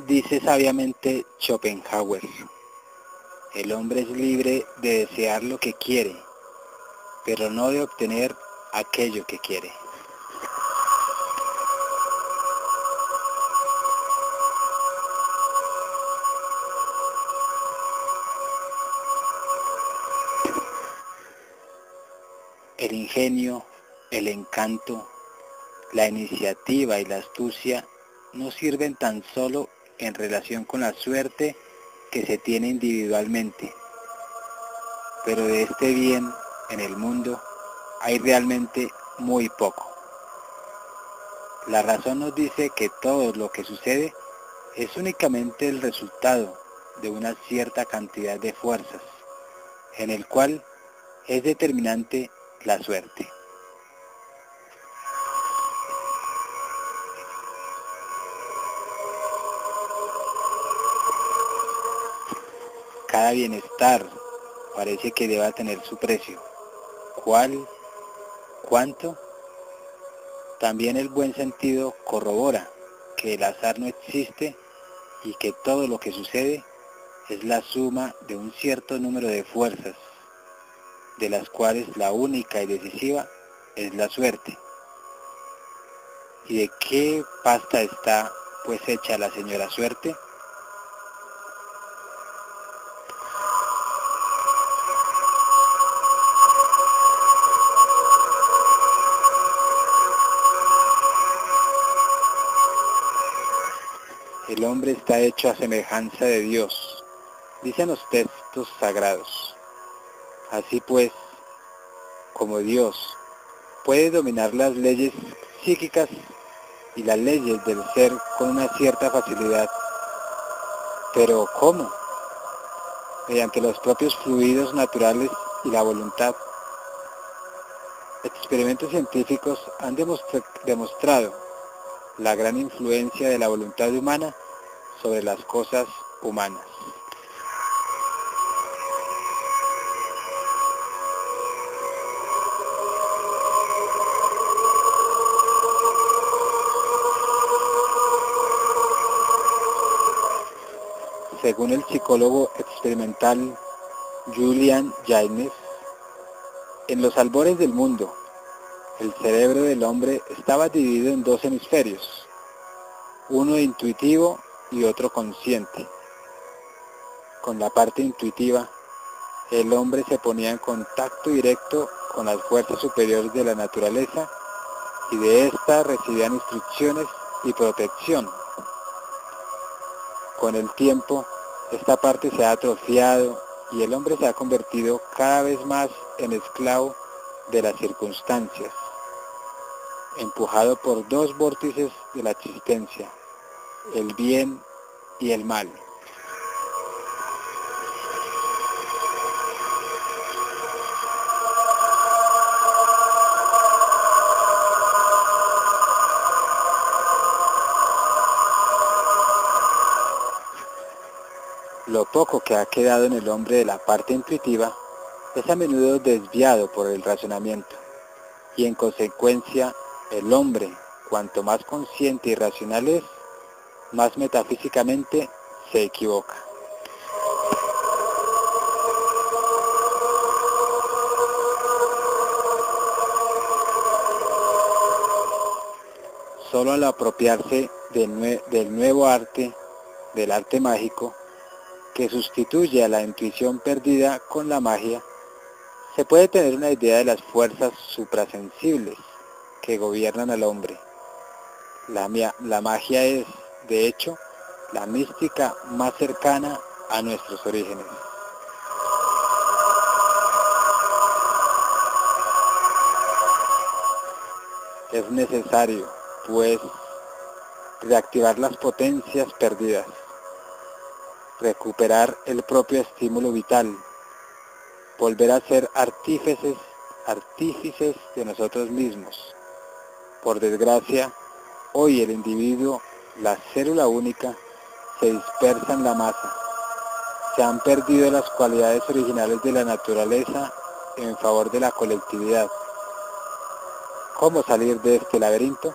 Dice sabiamente Schopenhauer: el hombre es libre de desear lo que quiere, pero no de obtener aquello que quiere. El ingenio, el encanto, la iniciativa y la astucia no sirven tan solo en relación con la suerte que se tiene individualmente, pero de este bien en el mundo hay realmente muy poco. La razón nos dice que todo lo que sucede es únicamente el resultado de una cierta cantidad de fuerzas, en el cual es determinante la suerte. Cada bienestar parece que deba tener su precio. ¿Cuál? ¿Cuánto? También el buen sentido corrobora que el azar no existe y que todo lo que sucede es la suma de un cierto número de fuerzas, de las cuales la única y decisiva es la suerte. ¿Y de qué pasta está pues hecha la señora suerte? El hombre está hecho a semejanza de Dios, dicen los textos sagrados. Así pues, como Dios puede dominar las leyes psíquicas y las leyes del ser con una cierta facilidad, pero ¿cómo? Mediante los propios fluidos naturales y la voluntad. Experimentos científicos han demostrado la gran influencia de la voluntad humana sobre las cosas humanas. Según el psicólogo experimental Julian Jaynes, en los albores del mundo, el cerebro del hombre estaba dividido en dos hemisferios, uno intuitivo y otro consciente. Con la parte intuitiva, el hombre se ponía en contacto directo con las fuerzas superiores de la naturaleza y de ésta recibían instrucciones y protección. Con el tiempo, esta parte se ha atrofiado y el hombre se ha convertido cada vez más en esclavo de las circunstancias, empujado por dos vórtices de la existencia, el bien y el mal. Lo poco que ha quedado en el hombre de la parte intuitiva es a menudo desviado por el razonamiento, y en consecuencia el hombre, cuanto más consciente y racional es, más metafísicamente se equivoca. Solo al apropiarse del nuevo arte, del arte mágico, que sustituye a la intuición perdida con la magia, se puede tener una idea de las fuerzas suprasensibles que gobiernan al hombre. La magia es, de hecho, la mística más cercana a nuestros orígenes. Es necesario, pues, reactivar las potencias perdidas, recuperar el propio estímulo vital, volver a ser artífices de nosotros mismos. Por desgracia, hoy el individuo, la célula única, se dispersa en la masa. Se han perdido las cualidades originales de la naturaleza en favor de la colectividad. ¿Cómo salir de este laberinto?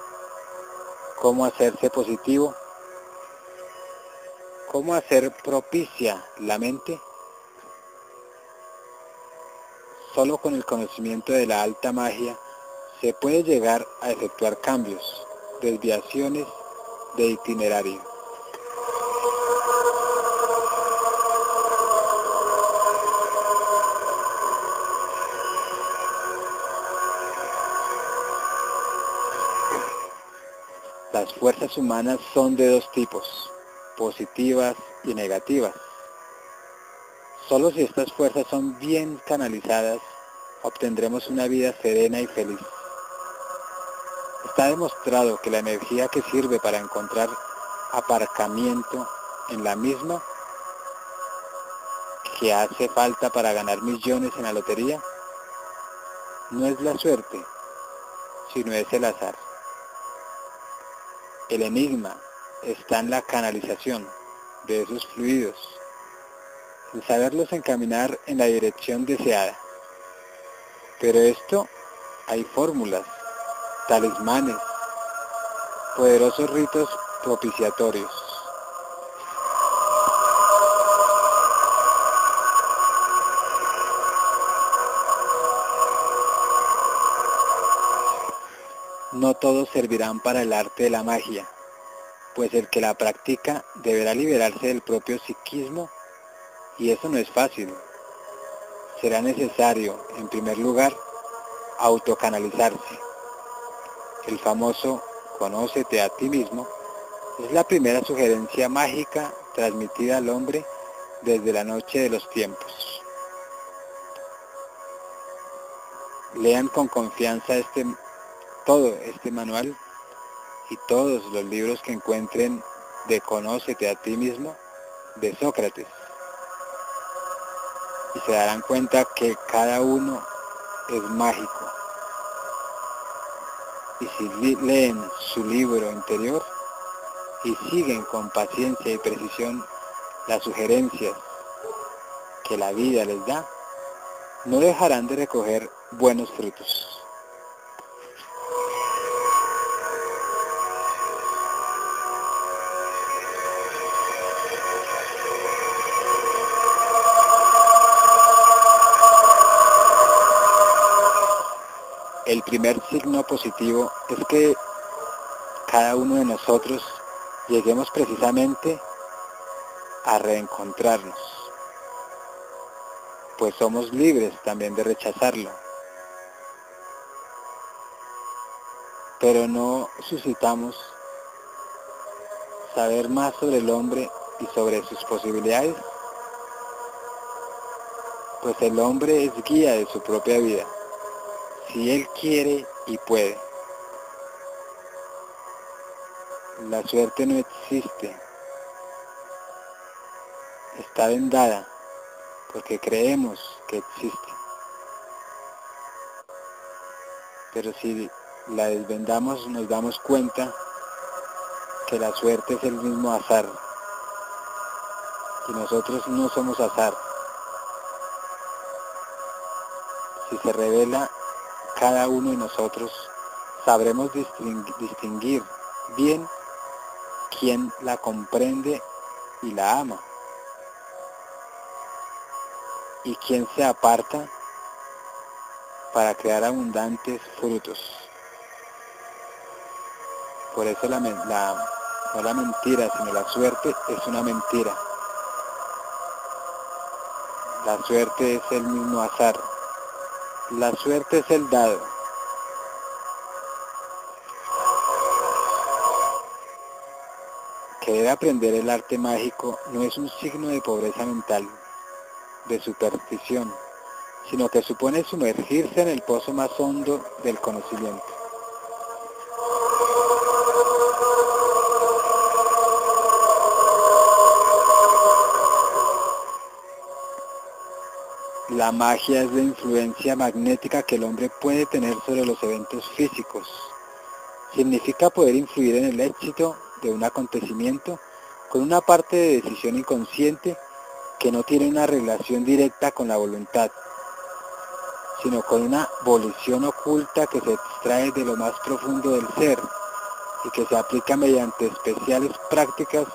¿Cómo hacerse positivo? ¿Cómo hacer propicia la mente? Solo con el conocimiento de la alta magia se puede llegar a efectuar cambios, desviaciones de itinerario. Las fuerzas humanas son de dos tipos, positivas y negativas. Solo si estas fuerzas son bien canalizadas, obtendremos una vida serena y feliz. Está demostrado que la energía que sirve para encontrar aparcamiento en la misma, que hace falta para ganar millones en la lotería, no es la suerte, sino es el azar. El enigma está en la canalización de esos fluidos, en saberlos encaminar en la dirección deseada. Pero esto hay fórmulas, talismanes, poderosos ritos propiciatorios. No todos servirán para el arte de la magia, pues el que la practica deberá liberarse del propio psiquismo, y eso no es fácil. Será necesario, en primer lugar, autocanalizarse. El famoso "conócete a ti mismo" es la primera sugerencia mágica transmitida al hombre desde la noche de los tiempos. Lean con confianza todo este manual y todos los libros que encuentren de "Conócete a ti mismo" de Sócrates, y se darán cuenta que cada uno es mágico. Y si leen su libro interior y siguen con paciencia y precisión las sugerencias que la vida les da, no dejarán de recoger buenos frutos. El primer signo positivo es que cada uno de nosotros lleguemos precisamente a reencontrarnos, pues somos libres también de rechazarlo. Pero no suscitamos saber más sobre el hombre y sobre sus posibilidades, pues el hombre es guía de su propia vida, si él quiere y puede. La suerte no existe, está vendada porque creemos que existe. Pero si la desvendamos, nos damos cuenta que la suerte es el mismo azar, y nosotros no somos azar. Si se revela cada uno de nosotros, sabremos distinguir bien quién la comprende y la ama, y quién se aparta para crear abundantes frutos. Por eso no la mentira, sino la suerte es una mentira. La suerte es el mismo azar. La suerte es el dado. Querer aprender el arte mágico no es un signo de pobreza mental, de superstición, sino que supone sumergirse en el pozo más hondo del conocimiento. La magia es la influencia magnética que el hombre puede tener sobre los eventos físicos. Significa poder influir en el éxito de un acontecimiento con una parte de decisión inconsciente que no tiene una relación directa con la voluntad, sino con una volición oculta que se extrae de lo más profundo del ser y que se aplica mediante especiales prácticas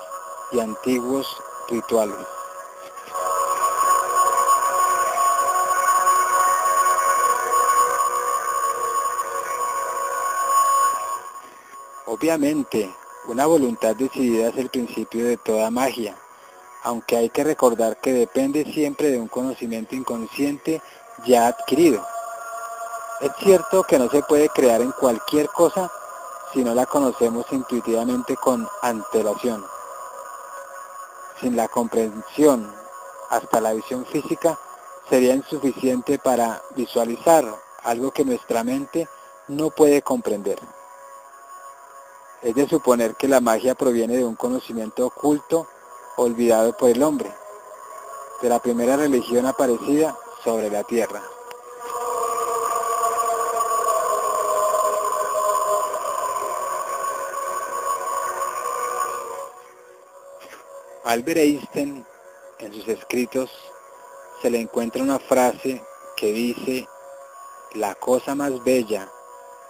y antiguos rituales. Obviamente, una voluntad decidida es el principio de toda magia, aunque hay que recordar que depende siempre de un conocimiento inconsciente ya adquirido. Es cierto que no se puede crear en cualquier cosa si no la conocemos intuitivamente con antelación. Sin la comprensión, hasta la visión física sería insuficiente para visualizar algo que nuestra mente no puede comprender. Es de suponer que la magia proviene de un conocimiento oculto, olvidado por el hombre, de la primera religión aparecida sobre la tierra. Albert Einstein, en sus escritos, se le encuentra una frase que dice: la cosa más bella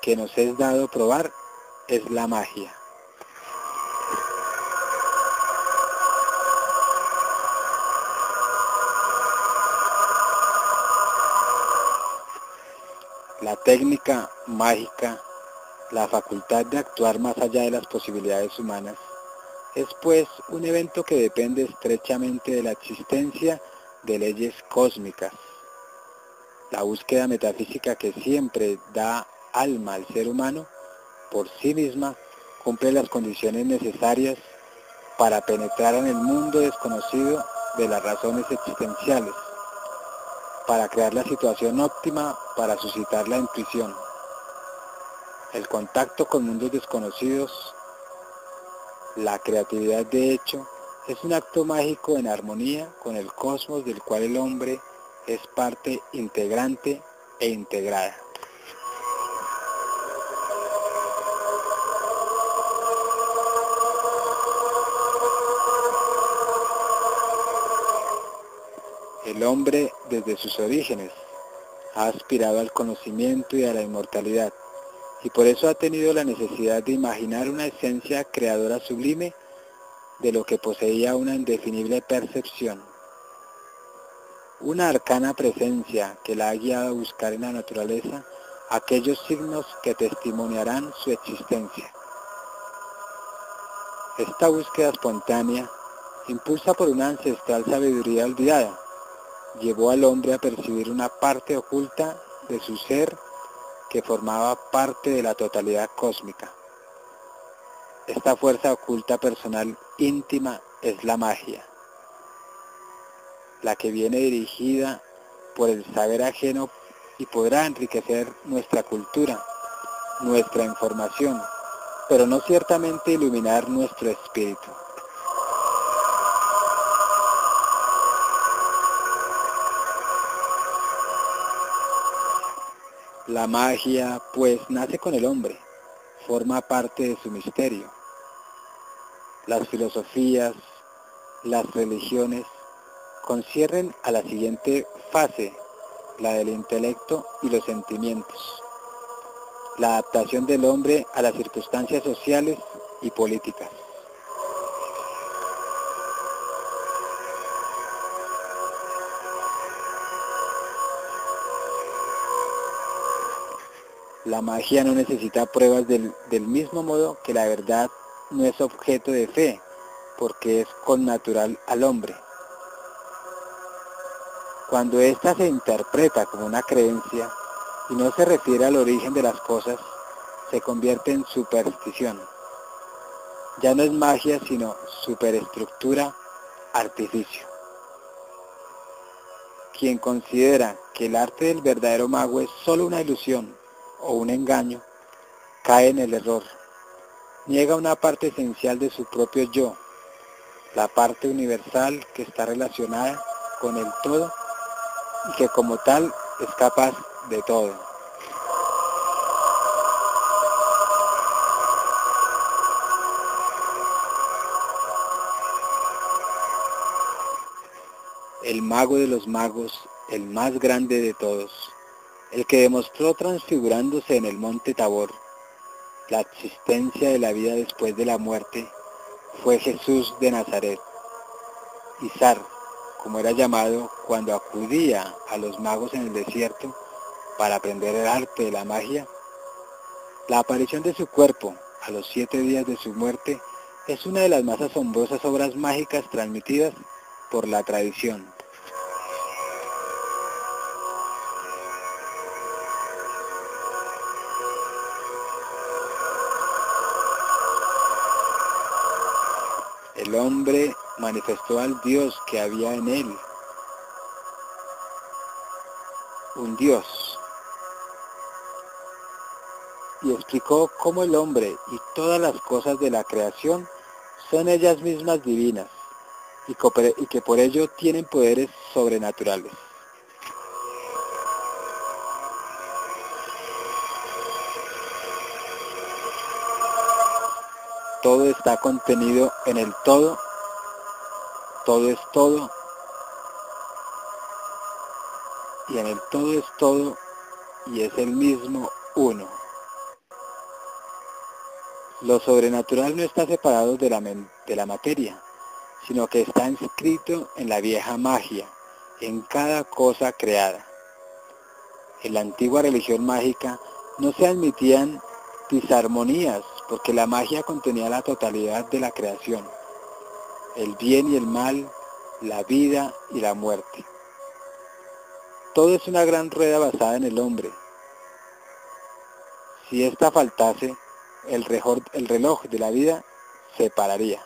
que nos es dado probar es la magia. La técnica mágica, la facultad de actuar más allá de las posibilidades humanas, es pues un evento que depende estrechamente de la existencia de leyes cósmicas. La búsqueda metafísica que siempre da alma al ser humano, por sí misma, cumple las condiciones necesarias para penetrar en el mundo desconocido de las razones existenciales, para crear la situación óptima para suscitar la intuición. El contacto con mundos desconocidos, la creatividad de hecho, es un acto mágico en armonía con el cosmos del cual el hombre es parte integrante e integrada. El hombre, desde sus orígenes, ha aspirado al conocimiento y a la inmortalidad, y por eso ha tenido la necesidad de imaginar una esencia creadora sublime de lo que poseía una indefinible percepción, una arcana presencia que la ha guiado a buscar en la naturaleza aquellos signos que testimoniarán su existencia. Esta búsqueda espontánea, impulsa por una ancestral sabiduría olvidada, llevó al hombre a percibir una parte oculta de su ser que formaba parte de la totalidad cósmica. Esta fuerza oculta personal íntima es la magia, la que viene dirigida por el saber ajeno y podrá enriquecer nuestra cultura, nuestra información, pero no ciertamente iluminar nuestro espíritu. La magia, pues, nace con el hombre, forma parte de su misterio. Las filosofías, las religiones, conciernen a la siguiente fase, la del intelecto y los sentimientos, la adaptación del hombre a las circunstancias sociales y políticas. La magia no necesita pruebas del mismo modo que la verdad no es objeto de fe, porque es connatural al hombre. Cuando ésta se interpreta como una creencia y no se refiere al origen de las cosas, se convierte en superstición. Ya no es magia, sino superestructura, artificio. Quien considera que el arte del verdadero mago es solo una ilusión o un engaño, cae en el error. Niega una parte esencial de su propio yo, la parte universal que está relacionada con el todo y que como tal es capaz de todo. El mago de los magos, el más grande de todos, el que demostró transfigurándose en el monte Tabor la existencia de la vida después de la muerte, fue Jesús de Nazaret. Izar, como era llamado cuando acudía a los magos en el desierto para aprender el arte de la magia, la aparición de su cuerpo a los 7 días de su muerte es una de las más asombrosas obras mágicas transmitidas por la tradición. El hombre manifestó al Dios que había en él, un Dios, y explicó cómo el hombre y todas las cosas de la creación son ellas mismas divinas y que por ello tienen poderes sobrenaturales. Todo está contenido en el todo, todo es todo, y en el todo es todo, y es el mismo uno. Lo sobrenatural no está separado de la materia, sino que está inscrito en la vieja magia, en cada cosa creada. En la antigua religión mágica no se admitían disarmonías, porque la magia contenía la totalidad de la creación, el bien y el mal, la vida y la muerte. Todo es una gran rueda basada en el hombre. Si ésta faltase, el reloj de la vida se pararía.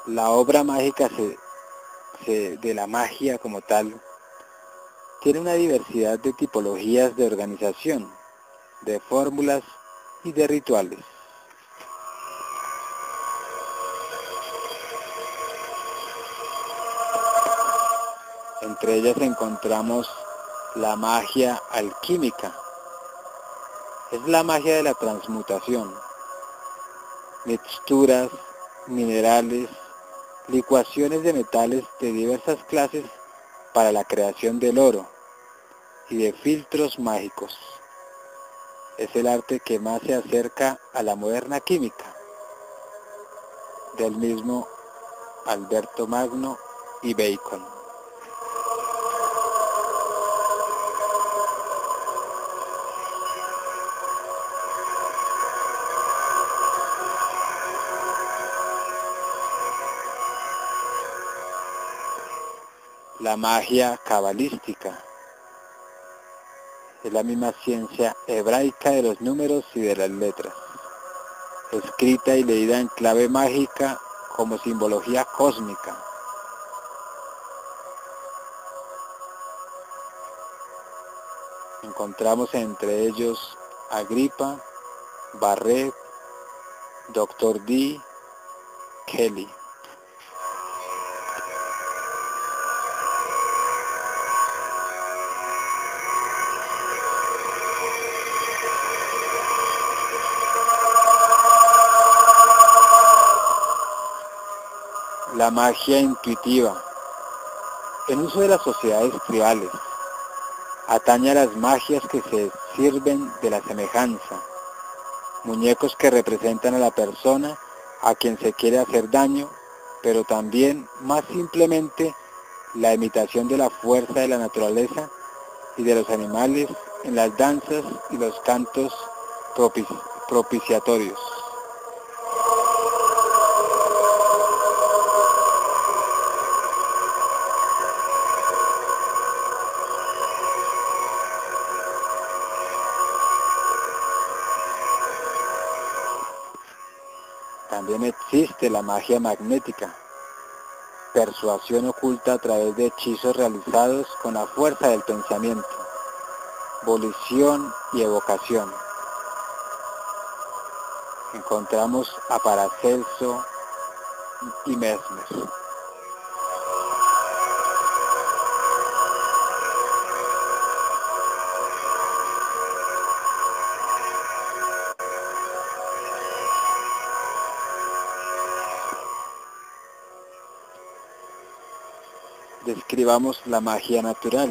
La obra mágica de la magia como tal tiene una diversidad de tipologías de organización, de fórmulas y de rituales. Entre ellas encontramos la magia alquímica. Es la magia de la transmutación, mixturas, minerales, licuaciones de metales de diversas clases para la creación del oro y de filtros mágicos. Es el arte que más se acerca a la moderna química, del mismo Alberto Magno y Bacon. La magia cabalística es la misma ciencia hebraica de los números y de las letras, escrita y leída en clave mágica como simbología cósmica. Encontramos entre ellos Agripa, Barrett, Dr. D. Kelly. La magia intuitiva, en uso de las sociedades tribales, atañe a las magias que se sirven de la semejanza, muñecos que representan a la persona a quien se quiere hacer daño, pero también, más simplemente, la imitación de la fuerza de la naturaleza y de los animales en las danzas y los cantos propiciatorios. También existe la magia magnética, persuasión oculta a través de hechizos realizados con la fuerza del pensamiento, volición y evocación. Encontramos a Paracelso y Mesmer. describamos la magia natural.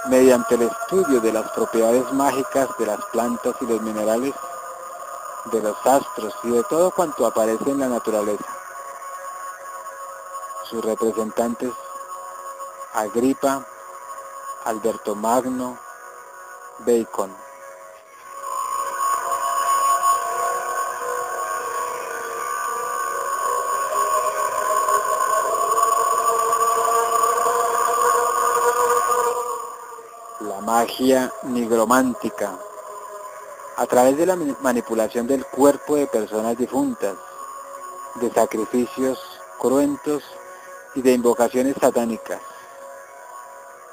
Mediante el estudio de las propiedades mágicas de las plantas y los minerales, de los astros y de todo cuanto aparece en la naturaleza. Sus representantes: Agripa, Alberto Magno, Bacon. La magia nigromántica, a través de la manipulación del cuerpo de personas difuntas, de sacrificios cruentos y de invocaciones satánicas,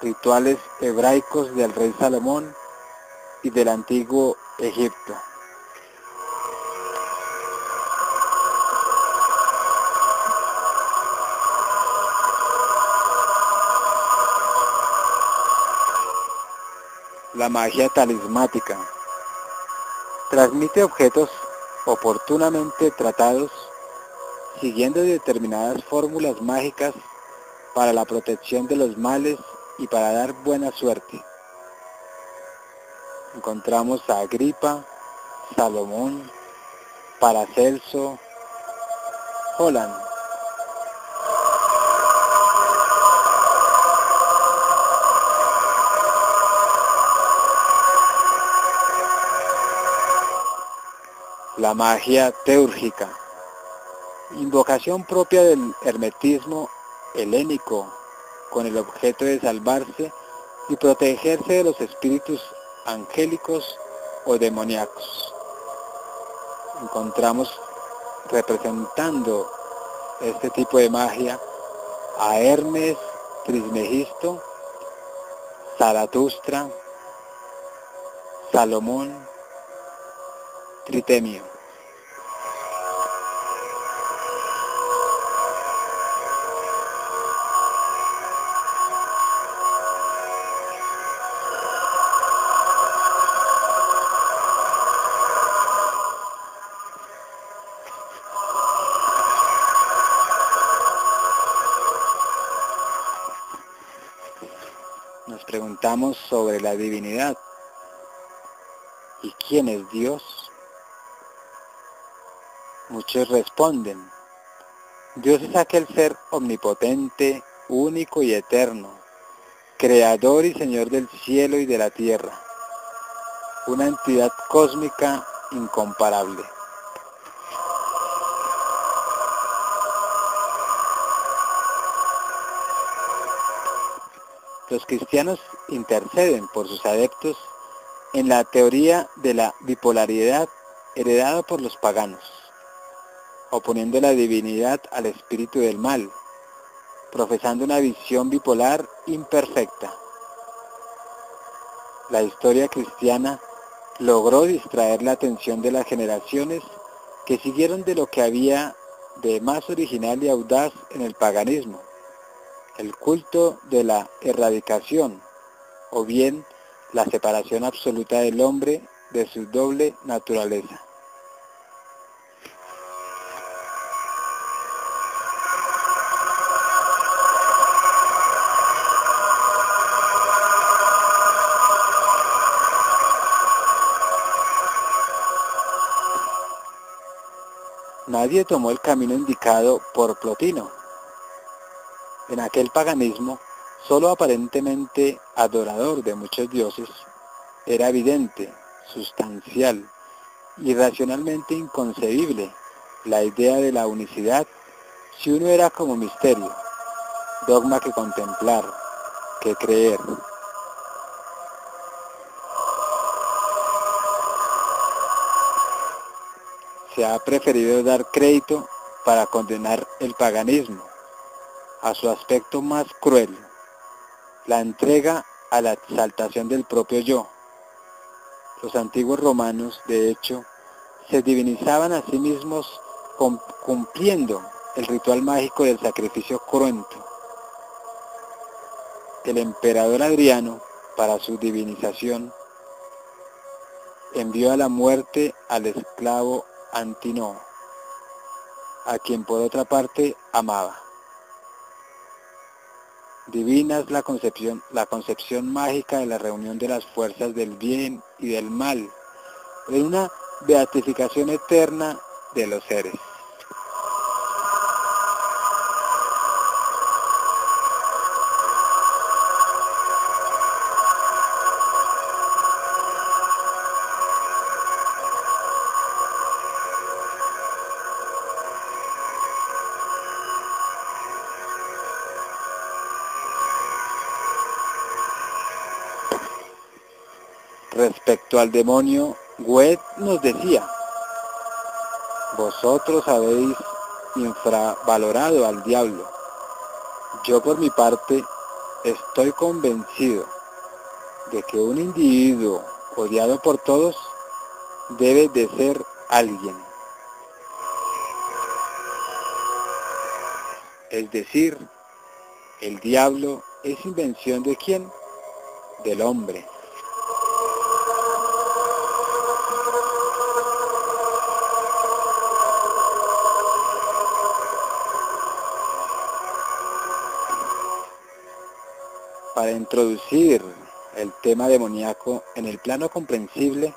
rituales hebraicos del rey Salomón y del antiguo Egipto. La magia talismática transmite objetos oportunamente tratados siguiendo determinadas fórmulas mágicas para la protección de los males y para dar buena suerte. Encontramos a Agripa, Salomón, Paracelso, Holland. La magia teúrgica, invocación propia del hermetismo helénico, con el objeto de salvarse y protegerse de los espíritus angélicos o demoníacos. Encontramos representando este tipo de magia a Hermes Trismegisto, Zaratustra, Salomón, Tritemio. Nos preguntamos sobre la divinidad. ¿Y quién es Dios? Muchos responden: Dios es aquel ser omnipotente, único y eterno, creador y señor del cielo y de la tierra, una entidad cósmica incomparable. Los cristianos interceden por sus adeptos en la teoría de la bipolaridad heredada por los paganos, oponiendo la divinidad al espíritu del mal, profesando una visión bipolar imperfecta. La historia cristiana logró distraer la atención de las generaciones que siguieron de lo que había de más original y audaz en el paganismo, el culto de la erradicación, o bien la separación absoluta del hombre de su doble naturaleza. Nadie tomó el camino indicado por Plotino. En aquel paganismo, solo aparentemente adorador de muchos dioses, era evidente, sustancial y racionalmente inconcebible la idea de la unicidad si uno era como misterio, dogma que contemplar, que creer. Se ha preferido dar crédito para condenar el paganismo a su aspecto más cruel, la entrega a la exaltación del propio yo. Los antiguos romanos, de hecho, se divinizaban a sí mismos cumpliendo el ritual mágico del sacrificio cruento. El emperador Adriano, para su divinización, envió a la muerte al esclavo Antíoco, a quien por otra parte amaba. Divina es la concepción mágica de la reunión de las fuerzas del bien y del mal, en una beatificación eterna de los seres. Respecto al demonio, Goethe nos decía: vosotros habéis infravalorado al diablo. Yo por mi parte estoy convencido de que un individuo odiado por todos debe de ser alguien. Es decir, el diablo es invención ¿de quién? Del hombre. Para introducir el tema demoníaco en el plano comprensible,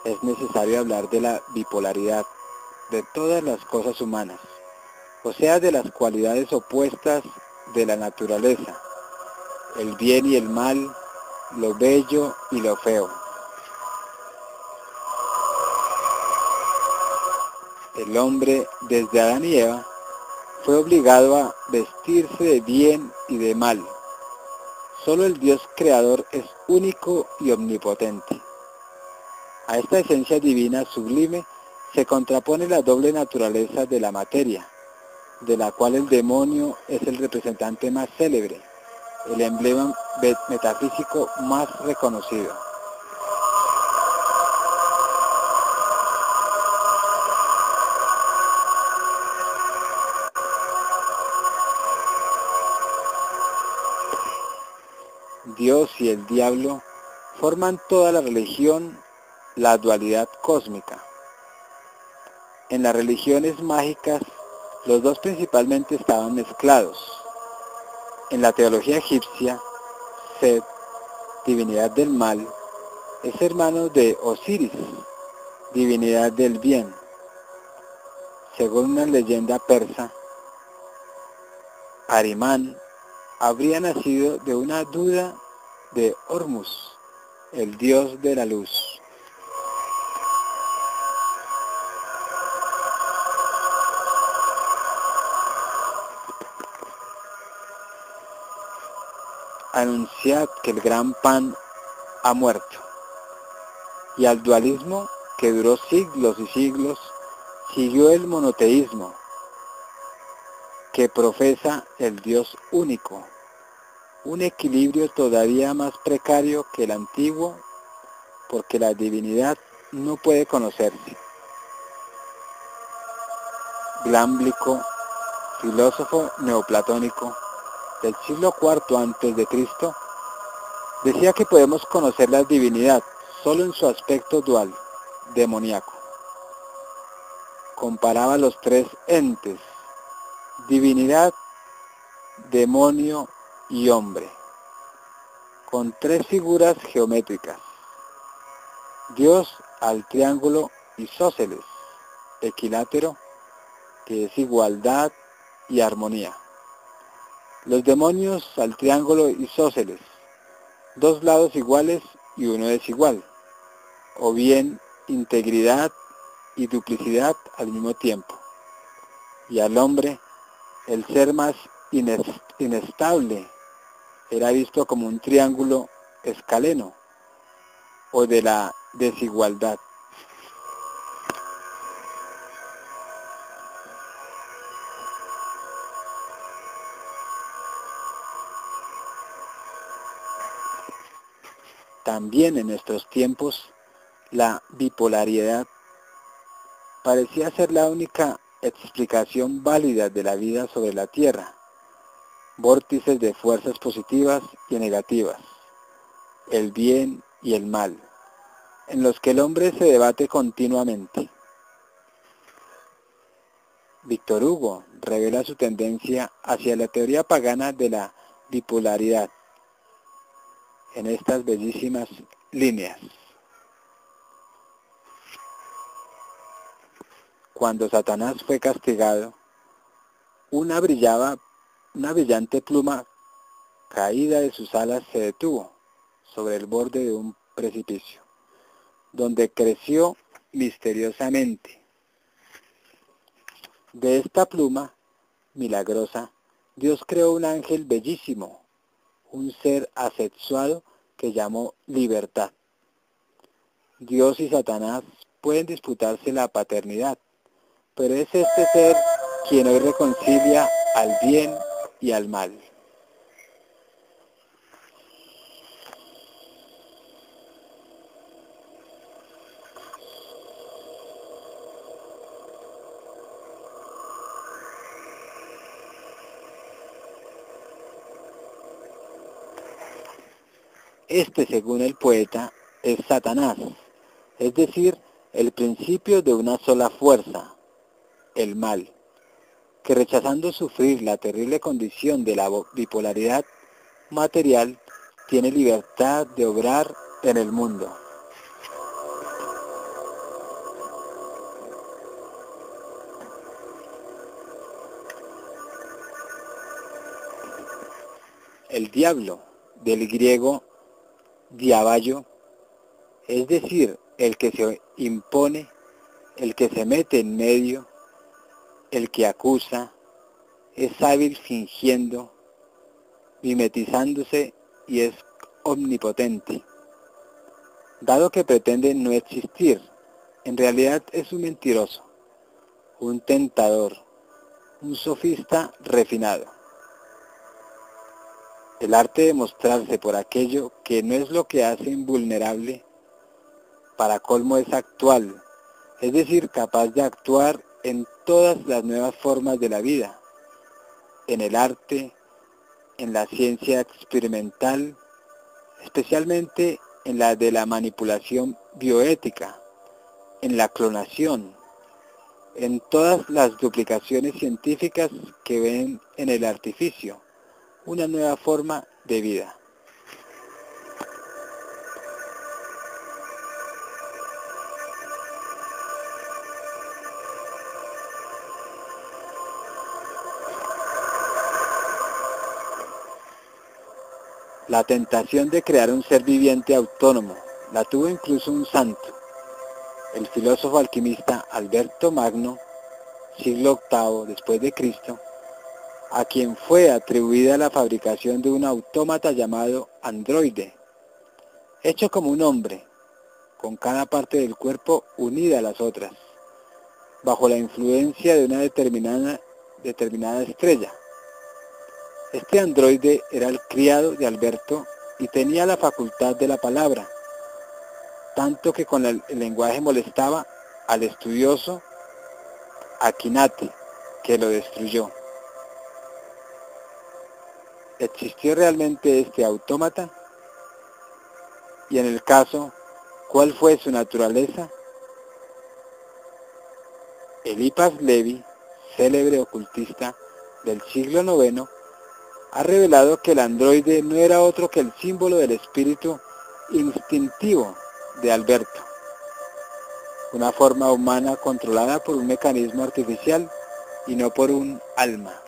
es necesario hablar de la bipolaridad de todas las cosas humanas, o sea, de las cualidades opuestas de la naturaleza, el bien y el mal, lo bello y lo feo. El hombre, desde Adán y Eva, fue obligado a vestirse de bien y de mal. Solo el Dios creador es único y omnipotente. A esta esencia divina sublime se contrapone la doble naturaleza de la materia, de la cual el demonio es el representante más célebre, el emblema metafísico más reconocido. Dios y el diablo forman toda la religión, la dualidad cósmica. En las religiones mágicas, los dos principalmente estaban mezclados. En la teología egipcia, Set, divinidad del mal, es hermano de Osiris, divinidad del bien. Según una leyenda persa, Arimán habría nacido de una duda de Hormuz, el dios de la luz. Anunciad que el gran Pan ha muerto, y al dualismo, que duró siglos y siglos, siguió el monoteísmo, que profesa el Dios único, un equilibrio todavía más precario que el antiguo, porque la divinidad no puede conocerse. Glámblico, filósofo neoplatónico del siglo IV a.C., decía que podemos conocer la divinidad solo en su aspecto dual, demoníaco. Comparaba los tres entes, divinidad, demonio y hombre, con tres figuras geométricas: Dios al triángulo isósceles, equilátero, que es igualdad y armonía. Los demonios al triángulo isósceles, dos lados iguales y uno desigual, o bien integridad y duplicidad al mismo tiempo. Y al hombre, el ser más inestable, era visto como un triángulo escaleno, o de la desigualdad. También en nuestros tiempos, la bipolaridad parecía ser la única explicación válida de la vida sobre la Tierra, vórtices de fuerzas positivas y negativas, el bien y el mal, en los que el hombre se debate continuamente. Víctor Hugo revela su tendencia hacia la teoría pagana de la bipolaridad en estas bellísimas líneas. Cuando Satanás fue castigado, una brillante pluma caída de sus alas se detuvo sobre el borde de un precipicio, donde creció misteriosamente. De esta pluma milagrosa, Dios creó un ángel bellísimo, un ser asexuado que llamó libertad. Dios y Satanás pueden disputarse la paternidad, pero es este ser quien hoy reconcilia al bien y al mal. Este, según el poeta, es Satanás, es decir, el principio de una sola fuerza, el mal, que rechazando sufrir la terrible condición de la bipolaridad material, tiene libertad de obrar en el mundo. El diablo, del griego diaballo, es decir, el que se impone, el que se mete en medio, el que acusa, es hábil fingiendo, mimetizándose y es omnipotente. Dado que pretende no existir, en realidad es un mentiroso, un tentador, un sofista refinado. El arte de mostrarse por aquello que no es lo que hace invulnerable, para colmo es actual, es decir, capaz de actuar en todas las nuevas formas de la vida, en el arte, en la ciencia experimental, especialmente en la de la manipulación bioética, en la clonación, en todas las duplicaciones científicas que ven en el artificio una nueva forma de vida. La tentación de crear un ser viviente autónomo la tuvo incluso un santo, el filósofo alquimista Alberto Magno, siglo VIII después de Cristo, a quien fue atribuida la fabricación de un autómata llamado androide, hecho como un hombre, con cada parte del cuerpo unida a las otras, bajo la influencia de una determinada estrella. Este androide era el criado de Alberto y tenía la facultad de la palabra, tanto que con el lenguaje molestaba al estudioso Aquinate, que lo destruyó. ¿Existió realmente este autómata? Y en el caso, ¿cuál fue su naturaleza? Eliphas Levi, célebre ocultista del siglo IX, ha revelado que el androide no era otro que el símbolo del espíritu instintivo de Alberto, una forma humana controlada por un mecanismo artificial y no por un alma.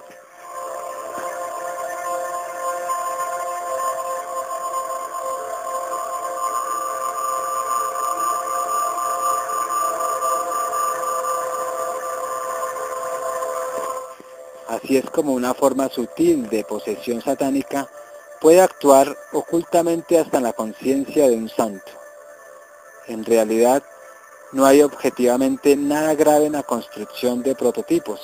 Así es como una forma sutil de posesión satánica puede actuar ocultamente hasta en la conciencia de un santo. En realidad, no hay objetivamente nada grave en la construcción de prototipos,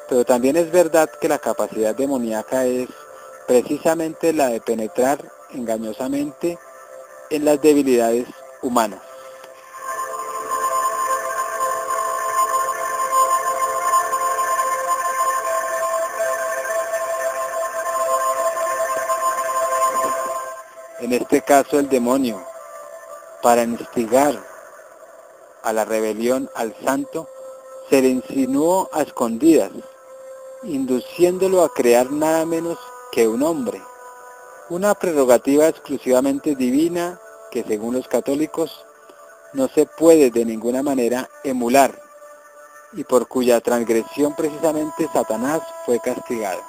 pero también es verdad que la capacidad demoníaca es precisamente la de penetrar engañosamente en las debilidades humanas. En este caso el demonio, para instigar a la rebelión al santo, se le insinuó a escondidas, induciéndolo a crear nada menos que un hombre, una prerrogativa exclusivamente divina que según los católicos no se puede de ninguna manera emular y por cuya transgresión precisamente Satanás fue castigado.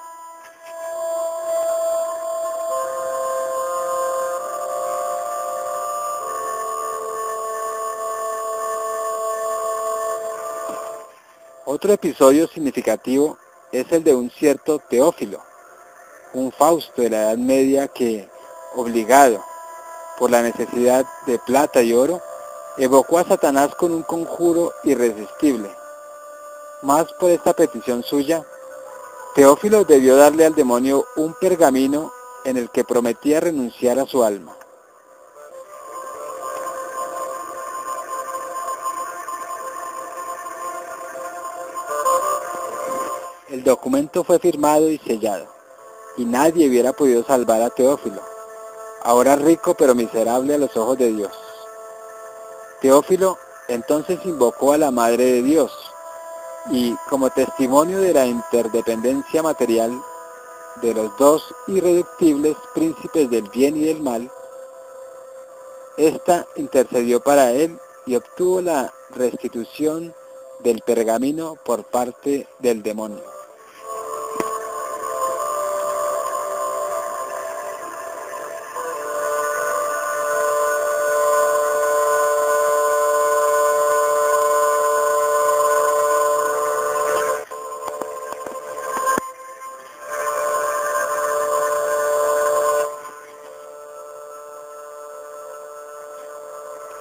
Otro episodio significativo es el de un cierto Teófilo, un Fausto de la Edad Media que, obligado por la necesidad de plata y oro, evocó a Satanás con un conjuro irresistible. Más por esta petición suya, Teófilo debió darle al demonio un pergamino en el que prometía renunciar a su alma. El documento fue firmado y sellado, y nadie hubiera podido salvar a Teófilo, ahora rico pero miserable a los ojos de Dios. Teófilo entonces invocó a la Madre de Dios, y como testimonio de la interdependencia material de los dos irreductibles príncipes del bien y del mal, ésta intercedió para él y obtuvo la restitución del pergamino por parte del demonio.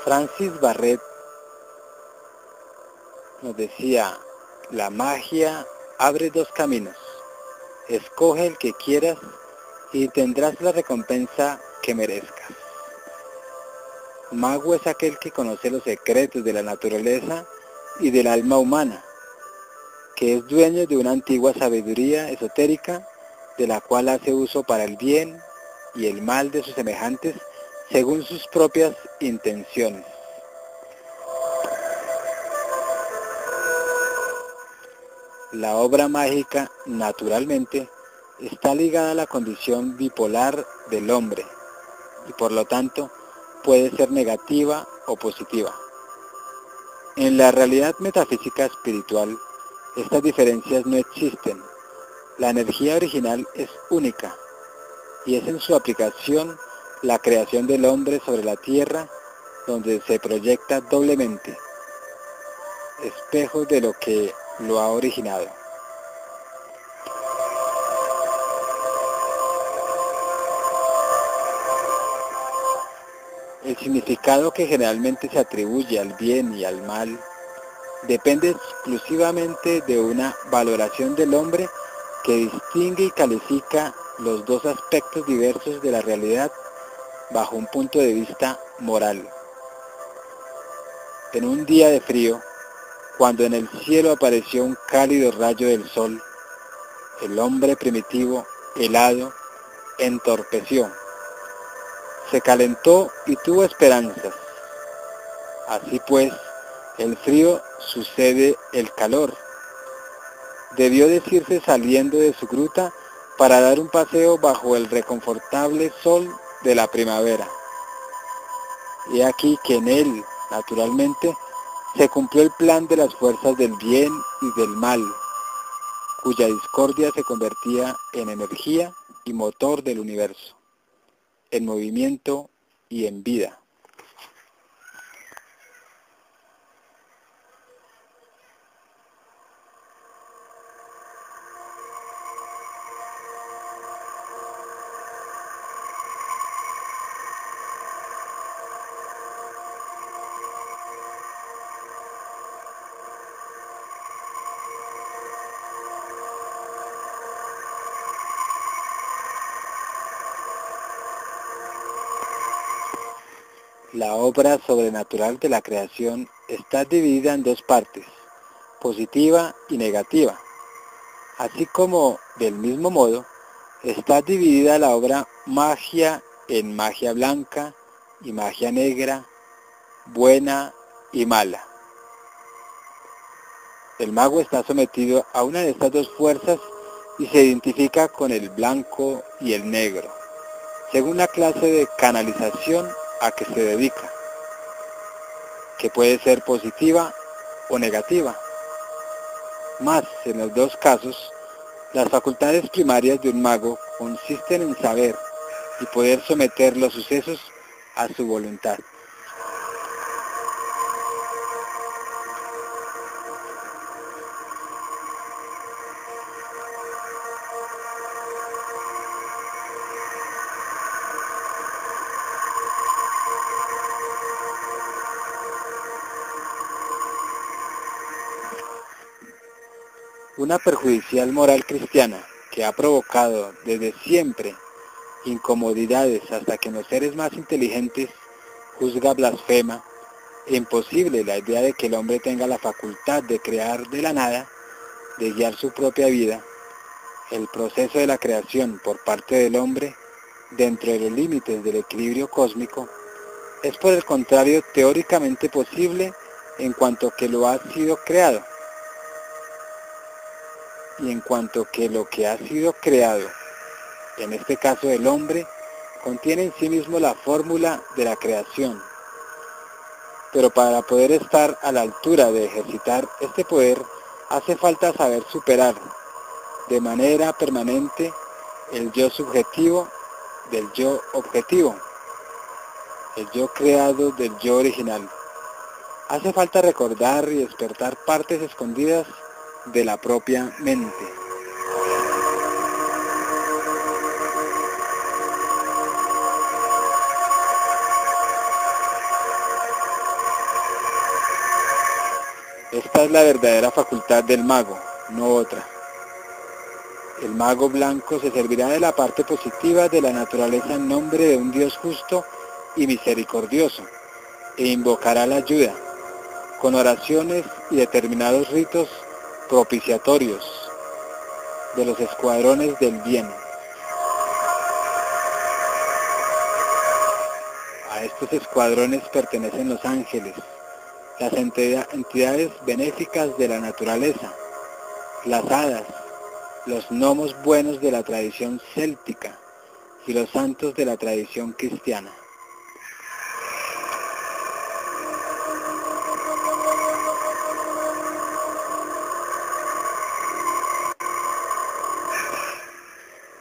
Francis Barrett nos decía, la magia abre dos caminos, escoge el que quieras y tendrás la recompensa que merezcas. Mago es aquel que conoce los secretos de la naturaleza y del alma humana, que es dueño de una antigua sabiduría esotérica de la cual hace uso para el bien y el mal de sus semejantes según sus propias intenciones. La obra mágica, naturalmente, está ligada a la condición bipolar del hombre y por lo tanto puede ser negativa o positiva. En la realidad metafísica espiritual, estas diferencias no existen. La energía original es única y es en su aplicación la creación del hombre sobre la tierra donde se proyecta doblemente, espejo de lo que lo ha originado. El significado que generalmente se atribuye al bien y al mal depende exclusivamente de una valoración del hombre que distingue y califica los dos aspectos diversos de la realidad bajo un punto de vista moral. En un día de frío, cuando en el cielo apareció un cálido rayo del sol, el hombre primitivo, helado, entorpeció, se calentó y tuvo esperanzas. Así pues, el frío sucede el calor. Debió decirse saliendo de su gruta para dar un paseo bajo el reconfortable sol de la primavera. He aquí que en él, naturalmente, se cumplió el plan de las fuerzas del bien y del mal, cuya discordia se convertía en energía y motor del universo, en movimiento y en vida. La obra sobrenatural de la creación está dividida en dos partes, positiva y negativa, así como, del mismo modo, está dividida la obra magia en magia blanca y magia negra, buena y mala. El mago está sometido a una de estas dos fuerzas y se identifica con el blanco y el negro, según la clase de canalización a que se dedica, que puede ser positiva o negativa. Más, en los dos casos, las facultades primarias de un mago consisten en saber y poder someter los sucesos a su voluntad. Una perjudicial moral cristiana que ha provocado desde siempre incomodidades hasta que en los seres más inteligentes juzga blasfema e imposible la idea de que el hombre tenga la facultad de crear de la nada, de guiar su propia vida, el proceso de la creación por parte del hombre dentro de los límites del equilibrio cósmico, es por el contrario teóricamente posible en cuanto que lo ha sido creado. Y en cuanto que lo que ha sido creado, en este caso el hombre, contiene en sí mismo la fórmula de la creación. Pero para poder estar a la altura de ejercitar este poder, hace falta saber superar de manera permanente el yo subjetivo del yo objetivo, el yo creado del yo original. Hace falta recordar y despertar partes escondidas de la propia mente. Esta es la verdadera facultad del mago, no otra. El mago blanco se servirá de la parte positiva de la naturaleza en nombre de un Dios justo y misericordioso, e invocará la ayuda, con oraciones y determinados ritos propiciatorios de los escuadrones del bien. A estos escuadrones pertenecen los ángeles, las entidades benéficas de la naturaleza, las hadas, los gnomos buenos de la tradición céltica y los santos de la tradición cristiana.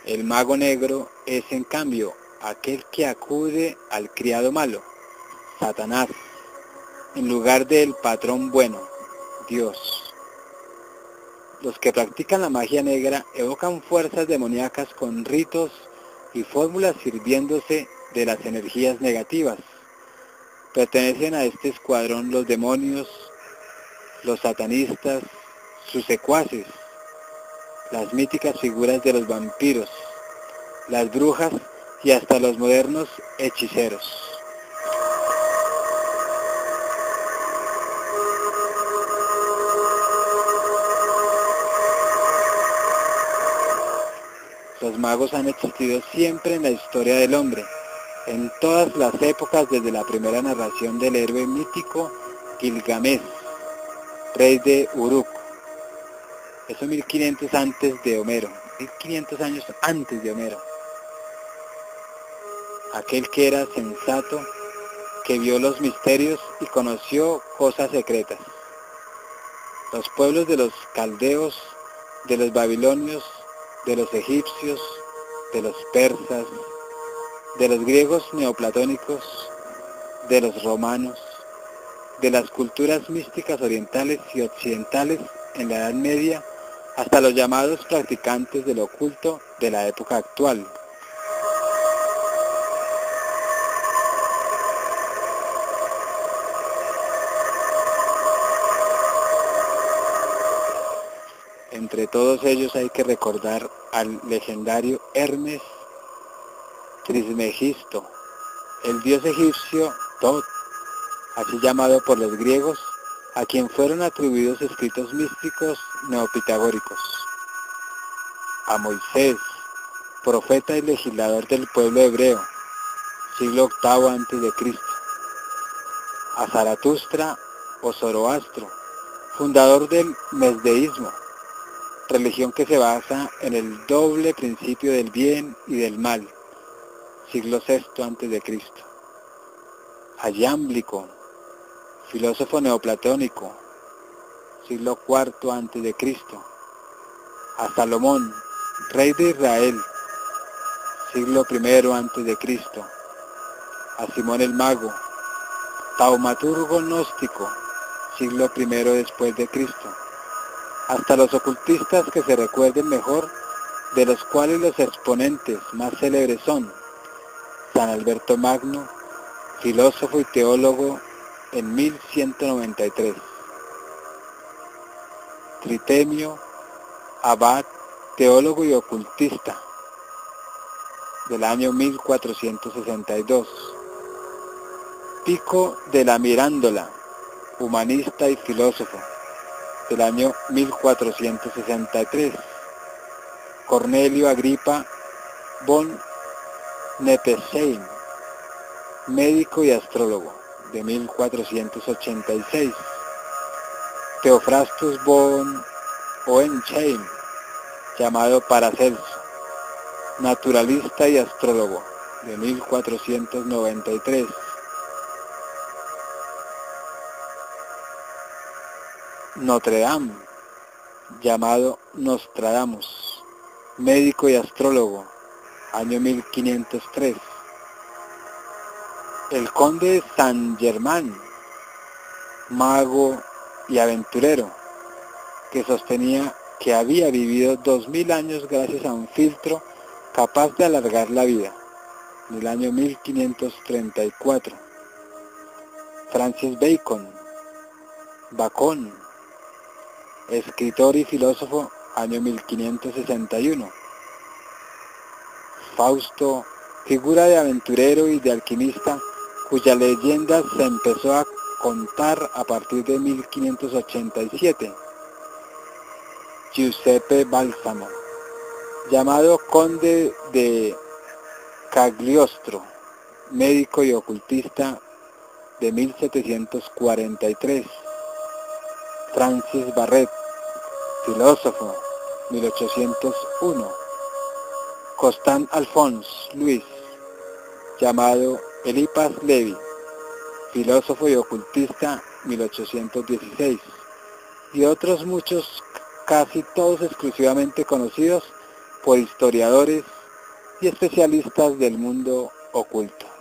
El mago negro es, en cambio, aquel que acude al criado malo, Satanás, en lugar del patrón bueno, Dios. Los que practican la magia negra evocan fuerzas demoníacas con ritos y fórmulas sirviéndose de las energías negativas. Pertenecen a este escuadrón los demonios, los satanistas, sus secuaces, las míticas figuras de los vampiros, las brujas y hasta los modernos hechiceros. Los magos han existido siempre en la historia del hombre, en todas las épocas desde la primera narración del héroe mítico Gilgamesh, rey de Uruk. Eso 1500 antes de Homero, 1500 años antes de Homero. Aquel que era sensato, que vio los misterios y conoció cosas secretas. Los pueblos de los caldeos, de los babilonios, de los egipcios, de los persas, de los griegos neoplatónicos, de los romanos, de las culturas místicas orientales y occidentales en la Edad Media, hasta los llamados practicantes del oculto de la época actual. Entre todos ellos hay que recordar al legendario Hermes Trismegisto, el dios egipcio Tot, así llamado por los griegos, a quien fueron atribuidos escritos místicos neopitagóricos. A Moisés, profeta y legislador del pueblo hebreo, siglo VIII a.C. A Zaratustra o Zoroastro, fundador del mesdeísmo, religión que se basa en el doble principio del bien y del mal, siglo VI a.C. A Iámblico, filósofo neoplatónico, siglo IV a.C. A Salomón, rey de Israel, siglo I a.C. A Simón el Mago, taumaturgo gnóstico, siglo I después de Cristo. Hasta los ocultistas que se recuerden mejor, de los cuales los exponentes más célebres son San Alberto Magno, filósofo y teólogo en 1193. Tritemio, abad, teólogo y ocultista, del año 1462. Pico de la Mirandola, humanista y filósofo, del año 1463. Cornelio Agripa von Neppesheim, médico y astrólogo, de 1486. Theophrastus von Hohenheim, llamado Paracelso, naturalista y astrólogo, de 1493. Notre Dame, llamado Nostradamus, médico y astrólogo, año 1503. El conde de Saint-Germain, mago y aventurero, que sostenía que había vivido 2000 años gracias a un filtro capaz de alargar la vida, en el año 1534. Francis Bacon, escritor y filósofo, año 1561. Fausto, figura de aventurero y de alquimista, cuya leyenda se empezó a contar a partir de 1587. Giuseppe Balsamo, llamado conde de Cagliostro, médico y ocultista, de 1743. Francis Barret, filósofo, 1801. Constant Alphonse Louis, llamado Eliphas Levi, filósofo y ocultista, 1816. Y otros muchos, casi todos exclusivamente conocidos por historiadores y especialistas del mundo oculto.